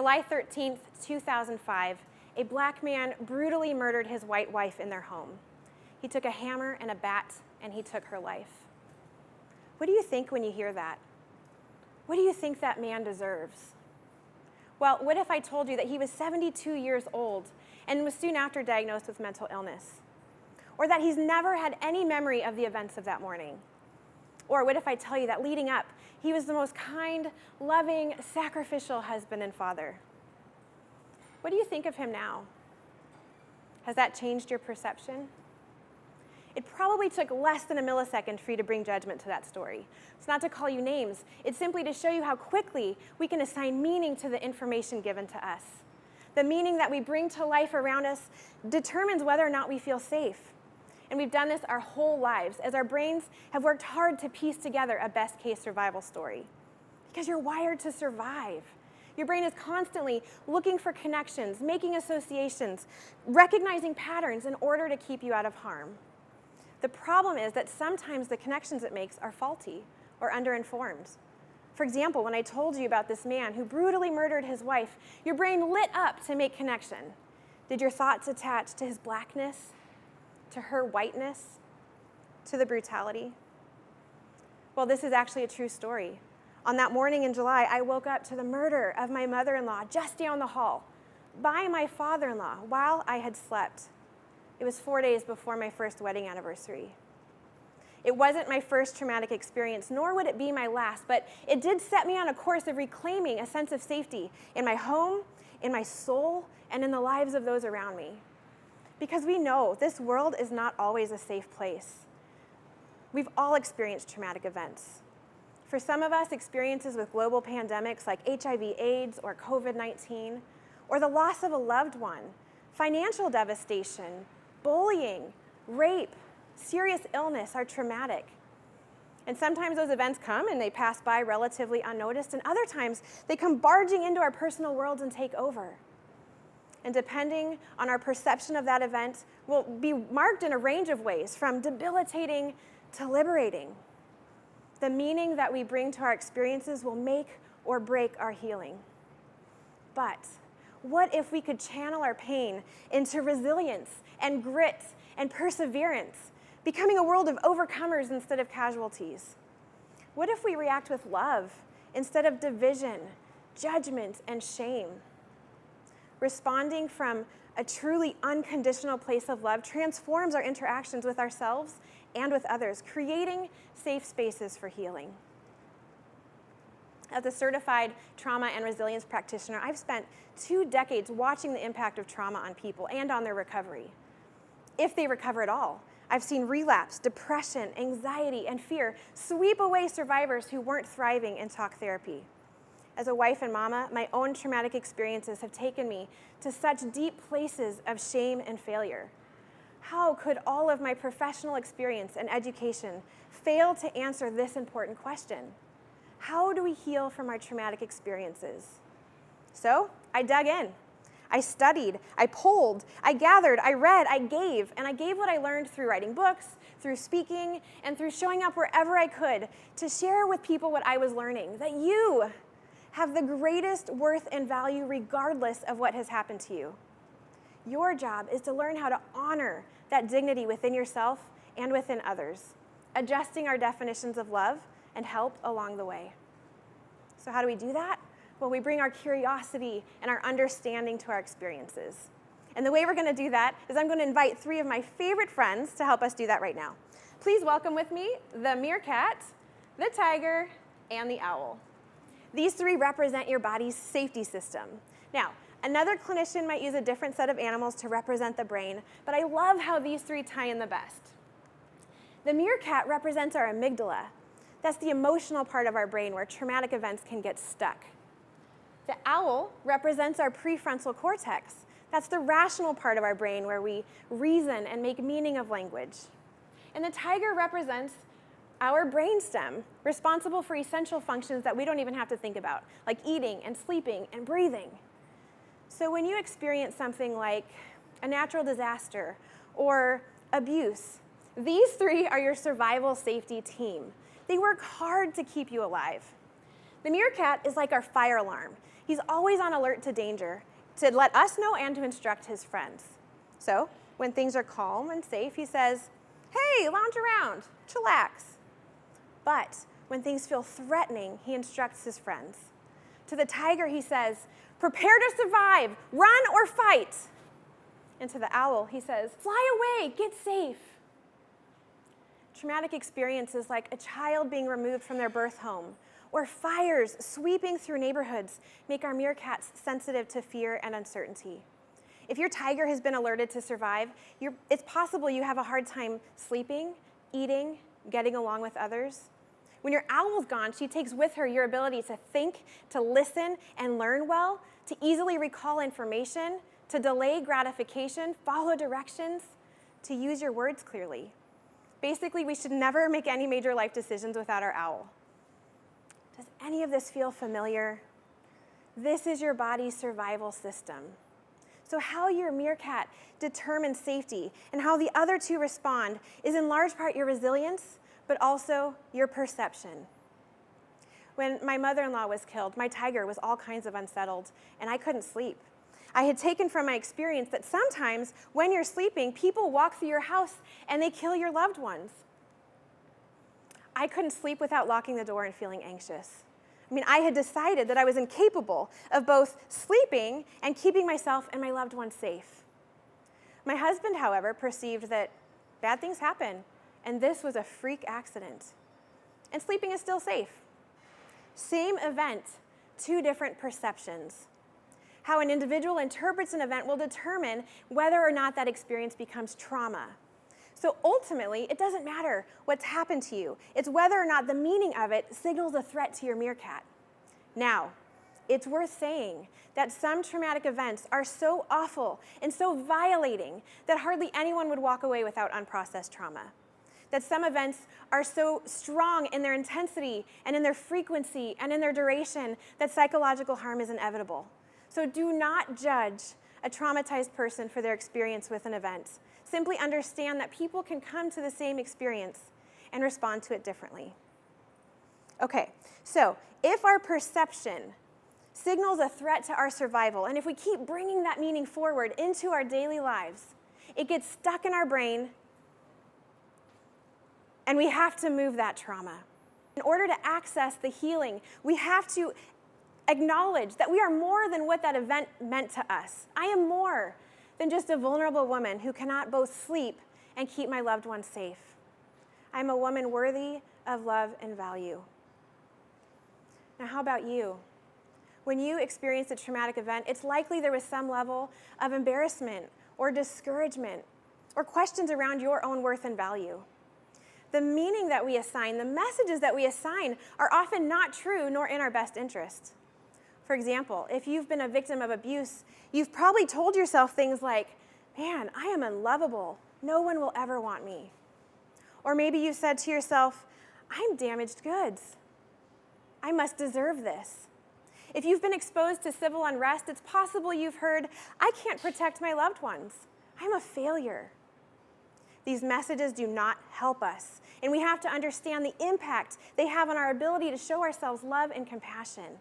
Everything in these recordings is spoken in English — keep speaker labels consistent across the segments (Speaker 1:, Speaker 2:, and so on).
Speaker 1: July 13th, 2005, a black man brutally murdered his white wife in their home. He took a hammer and a bat, and he took her life. What do you think when you hear that? What do you think that man deserves? Well, what if I told you that he was 72 years old and was soon after diagnosed with mental illness? Or that he's never had any memory of the events of that morning? Or what if I tell you that leading up, he was the most kind, loving, sacrificial husband and father? What do you think of him now? Has that changed your perception? It probably took less than a millisecond for you to bring judgment to that story. It's not to call you names. It's simply to show you how quickly we can assign meaning to the information given to us. The meaning that we bring to life around us determines whether or not we feel safe. And we've done this our whole lives as our brains have worked hard to piece together a best-case survival story. Because you're wired to survive. Your brain is constantly looking for connections, making associations, recognizing patterns in order to keep you out of harm. The problem is that sometimes the connections it makes are faulty or underinformed. For example, when I told you about this man who brutally murdered his wife, your brain lit up to make connection. Did your thoughts attach to his blackness, to her whiteness, to the brutality? Well, this is actually a true story. On that morning in July, I woke up to the murder of my mother-in-law just down the hall by my father-in-law while I had slept. It was 4 days before my first wedding anniversary. It wasn't my first traumatic experience, nor would it be my last, but it did set me on a course of reclaiming a sense of safety in my home, in my soul, and in the lives of those around me. Because we know this world is not always a safe place. We've all experienced traumatic events. For some of us, experiences with global pandemics like HIV/AIDS or COVID-19, or the loss of a loved one, financial devastation, bullying, rape, serious illness are traumatic. And sometimes those events come and they pass by relatively unnoticed, and other times they come barging into our personal worlds and take over. And depending on our perception of that event, will be marked in a range of ways, from debilitating to liberating. The meaning that we bring to our experiences will make or break our healing. But what if we could channel our pain into resilience and grit and perseverance, becoming a world of overcomers instead of casualties? What if we react with love instead of division, judgment, and shame? Responding from a truly unconditional place of love transforms our interactions with ourselves and with others, creating safe spaces for healing. As a certified trauma and resilience practitioner, I've spent 2 decades watching the impact of trauma on people and on their recovery. If they recover at all, I've seen relapse, depression, anxiety, and fear sweep away survivors who weren't thriving in talk therapy. As a wife and mama, my own traumatic experiences have taken me to such deep places of shame and failure. How could all of my professional experience and education fail to answer this important question? How do we heal from our traumatic experiences? So I dug in. I studied, I polled, I gathered, I read, I gave, and I gave what I learned through writing books, through speaking, and through showing up wherever I could to share with people what I was learning, that you have the greatest worth and value regardless of what has happened to you. Your job is to learn how to honor that dignity within yourself and within others, adjusting our definitions of love and help along the way. So how do we do that? Well, we bring our curiosity and our understanding to our experiences. And the way we're going to do that is I'm going to invite 3 of my favorite friends to help us do that right now. Please welcome with me the meerkat, the tiger, and the owl. These 3 represent your body's safety system. Now, another clinician might use a different set of animals to represent the brain, but I love how these 3 tie in the best. The meerkat represents our amygdala. That's the emotional part of our brain where traumatic events can get stuck. The owl represents our prefrontal cortex. That's the rational part of our brain where we reason and make meaning of language. And the tiger represents our brainstem, responsible for essential functions that we don't even have to think about, like eating and sleeping and breathing. So when you experience something like a natural disaster or abuse, these 3 are your survival safety team. They work hard to keep you alive. The meerkat is like our fire alarm. He's always on alert to danger, to let us know and to instruct his friends. So when things are calm and safe, he says, "Hey, lounge around, chillax." But when things feel threatening, he instructs his friends. To the tiger, he says, "Prepare to survive, run or fight." And to the owl, he says, "Fly away, get safe." Traumatic experiences like a child being removed from their birth home or fires sweeping through neighborhoods make our meerkats sensitive to fear and uncertainty. If your tiger has been alerted to survive, it's possible you have a hard time sleeping, eating, getting along with others. When your owl's gone, she takes with her your ability to think, to listen, and learn well, to easily recall information, to delay gratification, follow directions, to use your words clearly. Basically, we should never make any major life decisions without our owl. Does any of this feel familiar? This is your body's survival system. So how your meerkat determines safety and how the other two respond is in large part your resilience, but also your perception. When my mother-in-law was killed, my tiger was all kinds of unsettled, and I couldn't sleep. I had taken from my experience that sometimes when you're sleeping, people walk through your house and they kill your loved ones. I couldn't sleep without locking the door and feeling anxious. I had decided that I was incapable of both sleeping and keeping myself and my loved ones safe. My husband, however, perceived that bad things happen, and this was a freak accident. And sleeping is still safe. Same event, two different perceptions. How an individual interprets an event will determine whether or not that experience becomes trauma. So ultimately, it doesn't matter what's happened to you. It's whether or not the meaning of it signals a threat to your meerkat. Now, it's worth saying that some traumatic events are so awful and so violating that hardly anyone would walk away without unprocessed trauma. That some events are so strong in their intensity and in their frequency and in their duration that psychological harm is inevitable. So do not judge a traumatized person for their experience with an event. Simply understand that people can come to the same experience and respond to it differently. Okay, so if our perception signals a threat to our survival, and if we keep bringing that meaning forward into our daily lives, it gets stuck in our brain, and we have to move that trauma. In order to access the healing, we have to acknowledge that we are more than what that event meant to us. I am more than just a vulnerable woman who cannot both sleep and keep my loved ones safe. I'm a woman worthy of love and value. Now, how about you? When you experienced a traumatic event, it's likely there was some level of embarrassment or discouragement or questions around your own worth and value. The meaning that we assign, the messages that we assign are often not true nor in our best interest. For example, if you've been a victim of abuse, you've probably told yourself things like, "Man, I am unlovable. No one will ever want me." Or maybe you said to yourself, "I'm damaged goods. I must deserve this." If you've been exposed to civil unrest, it's possible you've heard, "I can't protect my loved ones. I'm a failure." These messages do not help us, and we have to understand the impact they have on our ability to show ourselves love and compassion.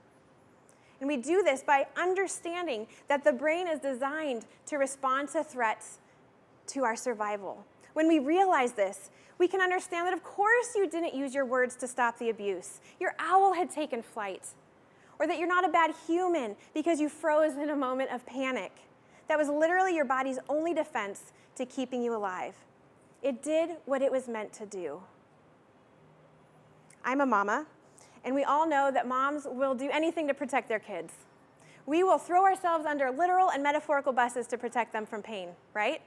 Speaker 1: And we do this by understanding that the brain is designed to respond to threats to our survival. When we realize this, we can understand that of course you didn't use your words to stop the abuse. Your owl had taken flight. Or that you're not a bad human because you froze in a moment of panic. That was literally your body's only defense to keeping you alive. It did what it was meant to do. I'm a mama, and we all know that moms will do anything to protect their kids. We will throw ourselves under literal and metaphorical buses to protect them from pain, right?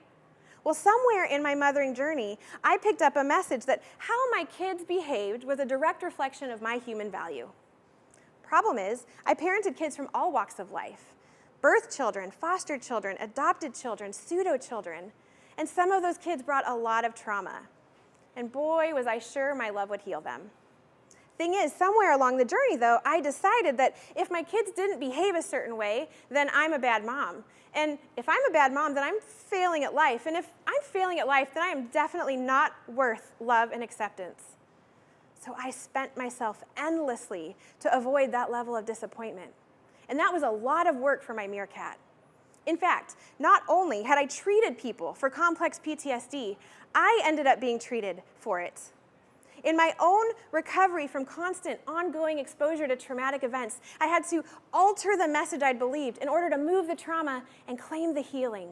Speaker 1: Well, somewhere in my mothering journey, I picked up a message that how my kids behaved was a direct reflection of my human value. Problem is, I parented kids from all walks of life. Birth children, foster children, adopted children, pseudo-children. And some of those kids brought a lot of trauma. And boy, was I sure my love would heal them. Thing is, somewhere along the journey, though, I decided that if my kids didn't behave a certain way, then I'm a bad mom. And if I'm a bad mom, then I'm failing at life. And if I'm failing at life, then I am definitely not worth love and acceptance. So I spent myself endlessly to avoid that level of disappointment. And that was a lot of work for my meerkat. In fact, not only had I treated people for complex PTSD, I ended up being treated for it. In my own recovery from constant, ongoing exposure to traumatic events, I had to alter the message I'd believed in order to move the trauma and claim the healing.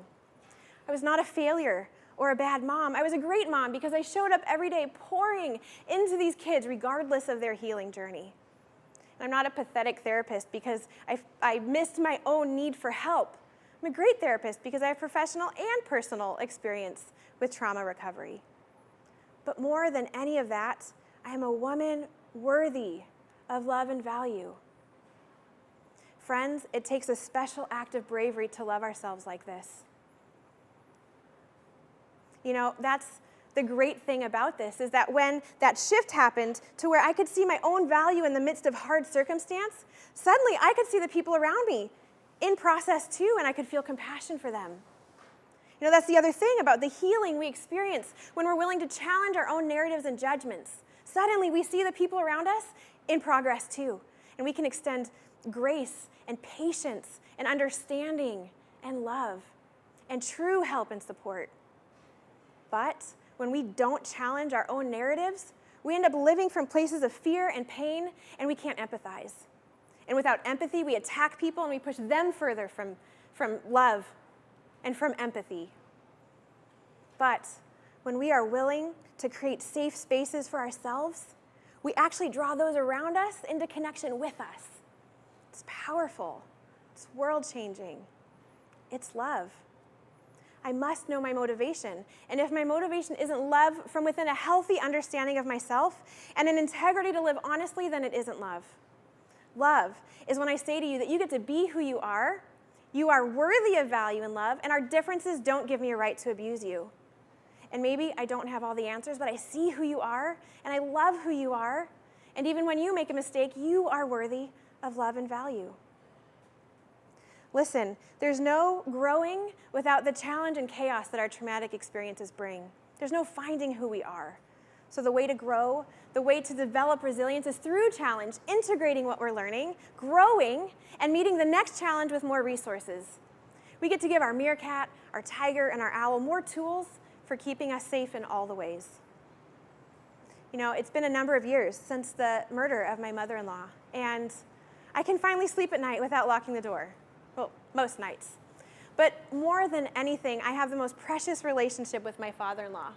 Speaker 1: I was not a failure or a bad mom. I was a great mom because I showed up every day pouring into these kids regardless of their healing journey. And I'm not a pathetic therapist because I missed my own need for help. I'm a great therapist because I have professional and personal experience with trauma recovery. But more than any of that, I am a woman worthy of love and value. Friends, it takes a special act of bravery to love ourselves like this. You know, that's the great thing about this, is that when that shift happened to where I could see my own value in the midst of hard circumstance, suddenly I could see the people around me in process too, and I could feel compassion for them. You know, that's the other thing about the healing we experience when we're willing to challenge our own narratives and judgments. Suddenly we see the people around us in progress too, and we can extend grace and patience and understanding and love and true help and support. But when we don't challenge our own narratives, we end up living from places of fear and pain, and we can't empathize. And without empathy, we attack people and we push them further from love and from empathy. But when we are willing to create safe spaces for ourselves, we actually draw those around us into connection with us. It's powerful. It's world-changing. It's love. I must know my motivation. And if my motivation isn't love from within a healthy understanding of myself and an integrity to live honestly, then it isn't love. Love is when I say to you that you get to be who you are worthy of value and love, and our differences don't give me a right to abuse you. And maybe I don't have all the answers, but I see who you are, and I love who you are, and even when you make a mistake, you are worthy of love and value. Listen, there's no growing without the challenge and chaos that our traumatic experiences bring. There's no finding who we are. So the way to grow, the way to develop resilience is through challenge, integrating what we're learning, growing, and meeting the next challenge with more resources. We get to give our meerkat, our tiger, and our owl more tools for keeping us safe in all the ways. You know, it's been a number of years since the murder of my mother-in-law, and I can finally sleep at night without locking the door. Well, most nights. But more than anything, I have the most precious relationship with my father-in-law.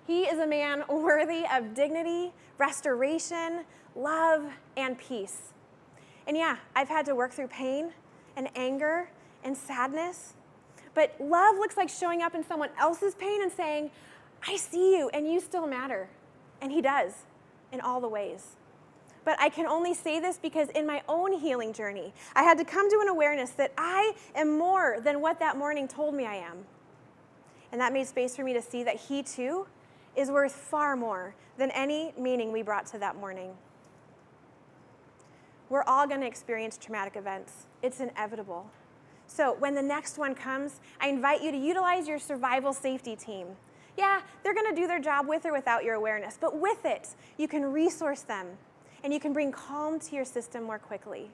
Speaker 1: He is a man worthy of dignity, restoration, love, and peace. And yeah, I've had to work through pain and anger and sadness, but love looks like showing up in someone else's pain and saying, I see you and you still matter. And he does, in all the ways. But I can only say this because in my own healing journey, I had to come to an awareness that I am more than what that morning told me I am. And that made space for me to see that he too is worth far more than any meaning we brought to that morning. We're all going to experience traumatic events. It's inevitable. So when the next one comes, I invite you to utilize your survival safety team. Yeah, they're going to do their job with or without your awareness, but with it, you can resource them. And you can bring calm to your system more quickly.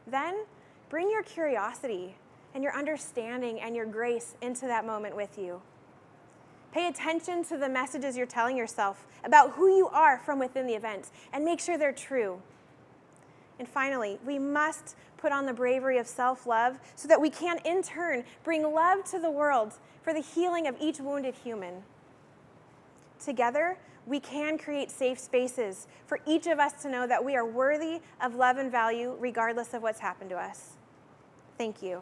Speaker 1: Then, bring your curiosity and your understanding and your grace into that moment with you. Pay attention to the messages you're telling yourself about who you are from within the event, and make sure they're true. And finally, we must put on the bravery of self-love so that we can, in turn, bring love to the world for the healing of each wounded human. Together, we can create safe spaces for each of us to know that we are worthy of love and value regardless of what's happened to us. Thank you.